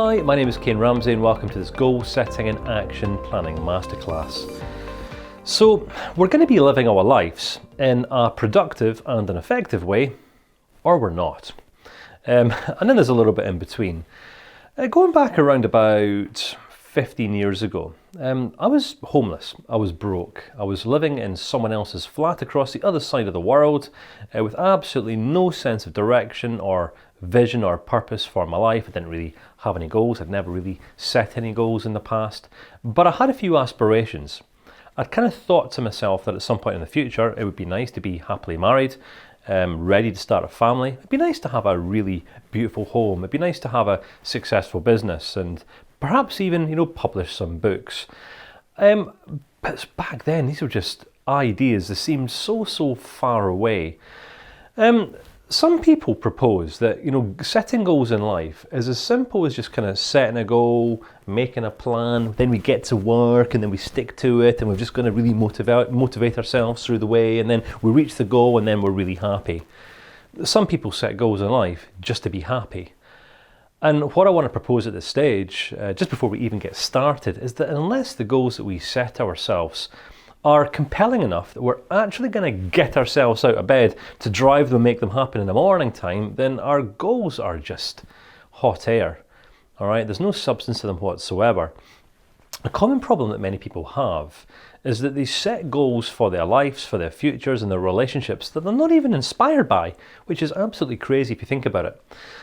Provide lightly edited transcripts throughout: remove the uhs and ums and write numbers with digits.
Hi, my name is Kane Ramsey and welcome to this Goal Setting and Action Planning Masterclass. So, we're going to be living our lives in a productive and an effective way, or we're not. And then there's a little bit in between. Going back around about 15 years ago, I was homeless, I was broke, I was living in someone else's flat across the other side of the world with absolutely no sense of direction or vision or purpose for my life. I didn't really have any goals, I'd never really set any goals in the past, but I had a few aspirations. I'd kind of thought to myself that at some point in the future it would be nice to be happily married, ready to start a family. It'd be nice to have a really beautiful home, it'd be nice to have a successful business and perhaps even, publish some books. But back then, these were just ideas that seemed so far away. Some people propose that, setting goals in life is as simple as just kind of setting a goal, making a plan, then we get to work and then we stick to it and we're just going to really motivate ourselves through the way and then we reach the goal and then we're really happy. Some people set goals in life just to be happy. And what I want to propose at this stage, just before we even get started, is that unless the goals that we set ourselves are compelling enough that we're actually going to get ourselves out of bed to drive them, make them happen in the morning time, then our goals are just hot air. All right, there's no substance to them whatsoever. A common problem that many people have is that they set goals for their lives, for their futures and their relationships that they're not even inspired by, which is absolutely crazy if you think about it.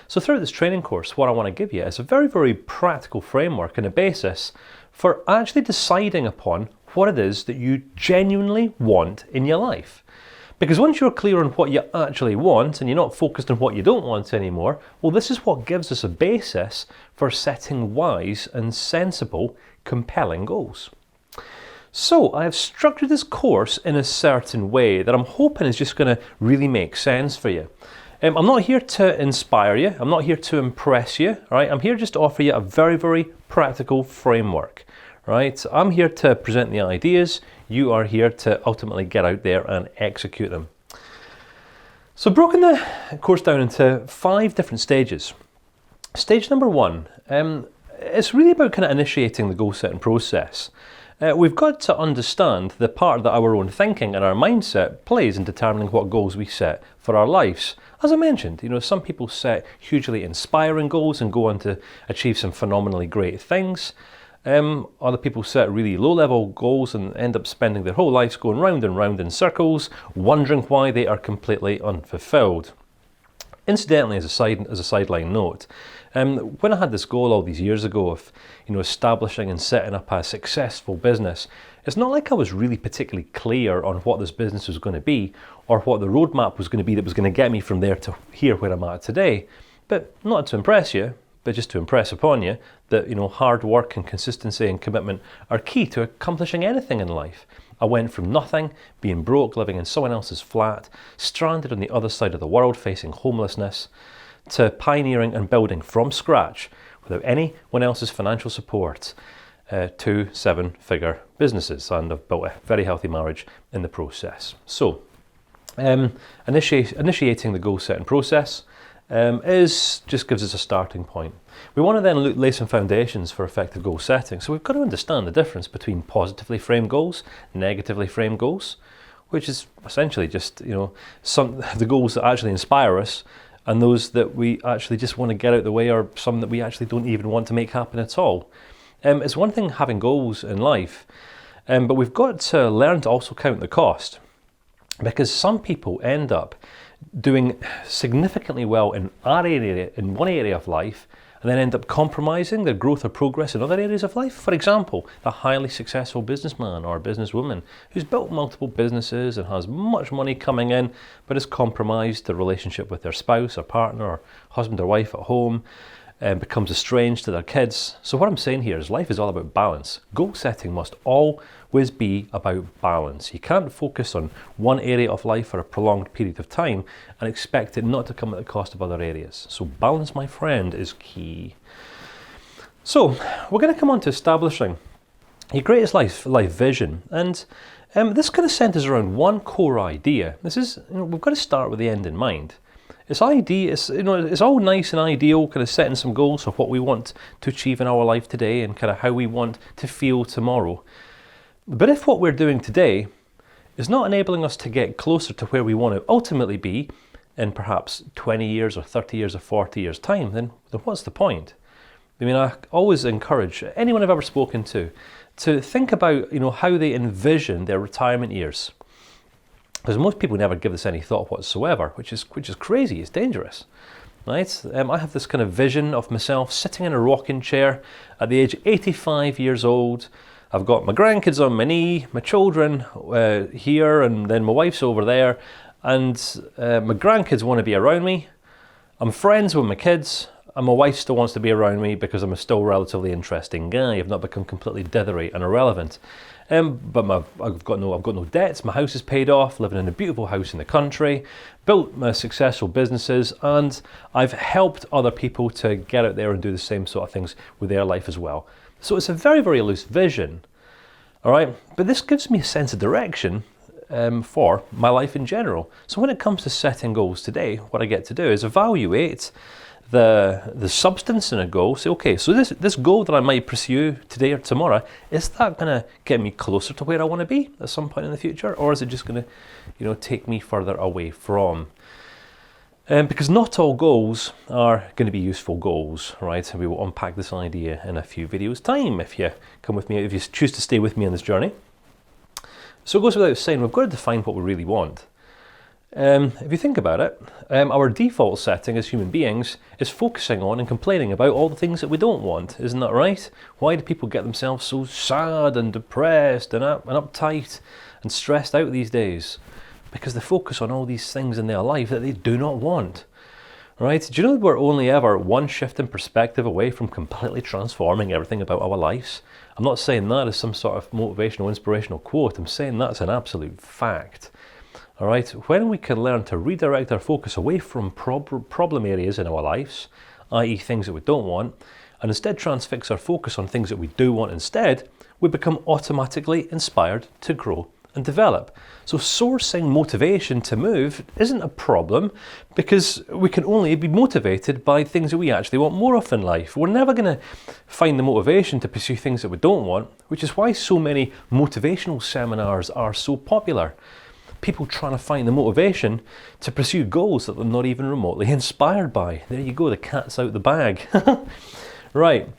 So throughout this training course, what I want to give you is a very practical framework and a basis for actually deciding upon what it is that you genuinely want in your life. Because once you're clear on what you actually want and you're not focused on what you don't want anymore, well, this is what gives us a basis for setting wise and sensible, compelling goals. So I have structured this course in a certain way that I'm hoping is just going to really make sense for you. I'm not here to inspire you, I'm not here to impress you, right? I'm here just to offer you a very practical framework, right? I'm here to present the ideas, you are here to ultimately get out there and execute them. So I've broken the course down into 5 different stages. Stage number 1, it's really about kind of initiating the goal setting process. We've got to understand the part that our own thinking and our mindset plays in determining what goals we set for our lives. As I mentioned, some people set hugely inspiring goals and go on to achieve some phenomenally great things. Other people set really low-level goals and end up spending their whole lives going round and round in circles, wondering why they are completely unfulfilled. Incidentally, as a sideline note, when I had this goal all these years ago of establishing and setting up a successful business, it's not like I was really particularly clear on what this business was going to be or what the roadmap was going to be that was going to get me from there to here where I'm at today. But not to impress you, but just to impress upon you that hard work and consistency and commitment are key to accomplishing anything in life. I went from nothing, being broke, living in someone else's flat, stranded on the other side of the world facing homelessness, to pioneering and building from scratch without anyone else's financial support, 2 7-figure businesses, and I've built a very healthy marriage in the process. So, initiating the goal setting process just gives us a starting point. We want to then lay some foundations for effective goal setting. So we've got to understand the difference between positively framed goals, negatively framed goals, which is essentially just the goals that actually inspire us, and those that we actually just want to get out of the way, or some that we actually don't even want to make happen at all. It's one thing having goals in life, but we've got to learn to also count the cost, because some people end up doing significantly well in one area of life and then end up compromising their growth or progress in other areas of life. For example, the highly successful businessman or businesswoman who's built multiple businesses and has much money coming in, but has compromised the relationship with their spouse or partner or husband or wife at home, and becomes estranged to their kids. So what I'm saying here is life is all about balance. Goal setting must always be about balance. You can't focus on one area of life for a prolonged period of time and expect it not to come at the cost of other areas. So balance, my friend, is key. So we're going to come on to establishing your greatest life vision, and this kind of centers around one core idea. This is, we've got to start with the end in mind. It's it's all nice and ideal, kind of setting some goals for what we want to achieve in our life today and kind of how we want to feel tomorrow. But if what we're doing today is not enabling us to get closer to where we want to ultimately be in perhaps 20 years or 30 years or 40 years time, then what's the point? I mean, I always encourage anyone I've ever spoken to think about, how they envision their retirement years. Because most people never give this any thought whatsoever, which is crazy, it's dangerous, right? I have this kind of vision of myself sitting in a rocking chair at the age of 85 years old. I've got my grandkids on my knee, my children here, and then my wife's over there, and my grandkids want to be around me. I'm friends with my kids, and my wife still wants to be around me because I'm still a relatively interesting guy. I've not become completely dithery and irrelevant. But I've got no debts. My house is paid off, living in a beautiful house in the country, built my successful businesses, and I've helped other people to get out there and do the same sort of things with their life as well. So it's a very, very loose vision, all right? But this gives me a sense of direction for my life in general. So when it comes to setting goals today, what I get to do is evaluate the substance in a goal. Say, okay, so this goal that I might pursue today or tomorrow, is that going to get me closer to where I want to be at some point in the future, or is it just going to, take me further away from? Because not all goals are going to be useful goals, right? And we will unpack this idea in a few videos' time if you come with me, if you choose to stay with me on this journey. So it goes without saying, we've got to define what we really want. If you think about it, our default setting as human beings is focusing on and complaining about all the things that we don't want. Isn't that right? Why do people get themselves so sad and depressed and uptight and stressed out these days? Because they focus on all these things in their life that they do not want. Right? Do you know that we're only ever one shift in perspective away from completely transforming everything about our lives? I'm not saying that as some sort of motivational, inspirational quote. I'm saying that's an absolute fact. All right, when we can learn to redirect our focus away from problem areas in our lives, i.e. things that we don't want, and instead transfix our focus on things that we do want instead, we become automatically inspired to grow and develop. So sourcing motivation to move isn't a problem because we can only be motivated by things that we actually want more of in life. We're never going to find the motivation to pursue things that we don't want, which is why so many motivational seminars are so popular. People trying to find the motivation to pursue goals that they're not even remotely inspired by. There you go, the cat's out the bag. Right,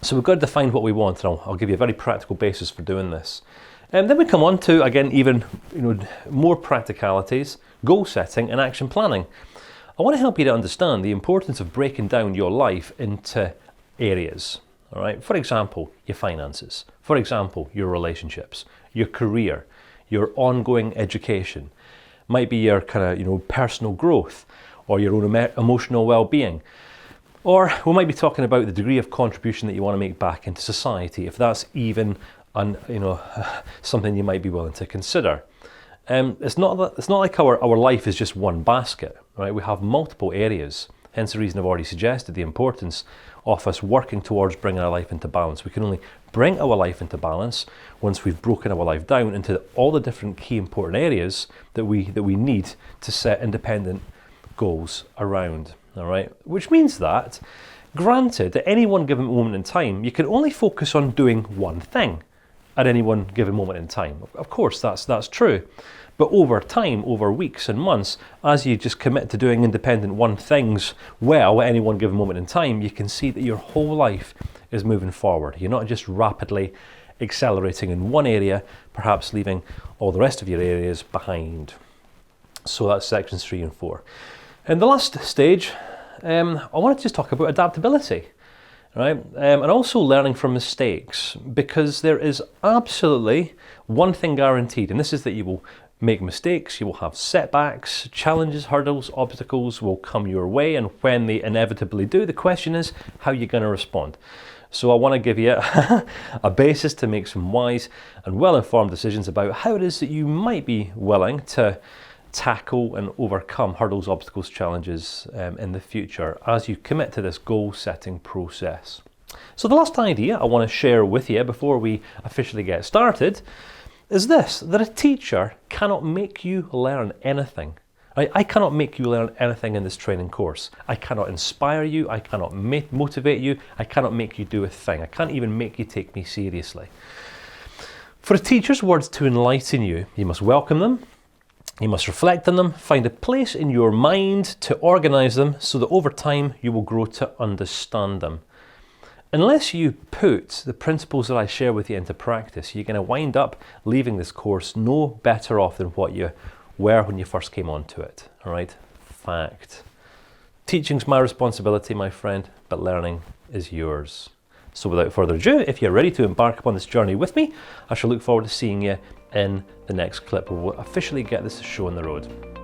so we've got to define what we want, and I'll give you a very practical basis for doing this. And then we come on to, again, even more practicalities, goal setting and action planning. I want to help you to understand the importance of breaking down your life into areas. All right, for example, your finances. For example, your relationships, your career, your ongoing education, might be your kind of personal growth or your own emotional well-being. Or we might be talking about the degree of contribution that you want to make back into society, if that's even something you might be willing to consider. It's not like our life is just one basket, right? We have multiple areas. Hence the reason I've already suggested the importance of us working towards bringing our life into balance. We can only bring our life into balance once we've broken our life down into all the different key important areas that we need to set independent goals around. All right, which means that, granted, at any one given moment in time, you can only focus on doing one thing at any one given moment in time. Of course, that's true. But over time, over weeks and months, as you just commit to doing independent one things well at any one given moment in time, you can see that your whole life is moving forward. You're not just rapidly accelerating in one area, perhaps leaving all the rest of your areas behind. So that's sections 3 and 4. And the last stage, I want to just talk about adaptability. Right? And also learning from mistakes, because there is absolutely one thing guaranteed, and this is that you will make mistakes, you will have setbacks, challenges, hurdles, obstacles will come your way, and when they inevitably do, the question is how you're going to respond. So I want to give you a basis to make some wise and well-informed decisions about how it is that you might be willing to tackle and overcome hurdles, obstacles, challenges in the future as you commit to this goal-setting process. So the last idea I want to share with you before we officially get started is this, that a teacher cannot make you learn anything. I cannot make you learn anything in this training course. I cannot inspire you, I cannot motivate you, I cannot make you do a thing. I can't even make you take me seriously. For a teacher's words to enlighten you, you must welcome them, you must reflect on them, find a place in your mind to organise them so that over time you will grow to understand them. Unless you put the principles that I share with you into practice, you're going to wind up leaving this course no better off than what you were when you first came onto it. All right? Fact. Teaching's my responsibility, my friend, but learning is yours. So without further ado, if you're ready to embark upon this journey with me, I shall look forward to seeing you in the next clip where we'll officially get this show on the road.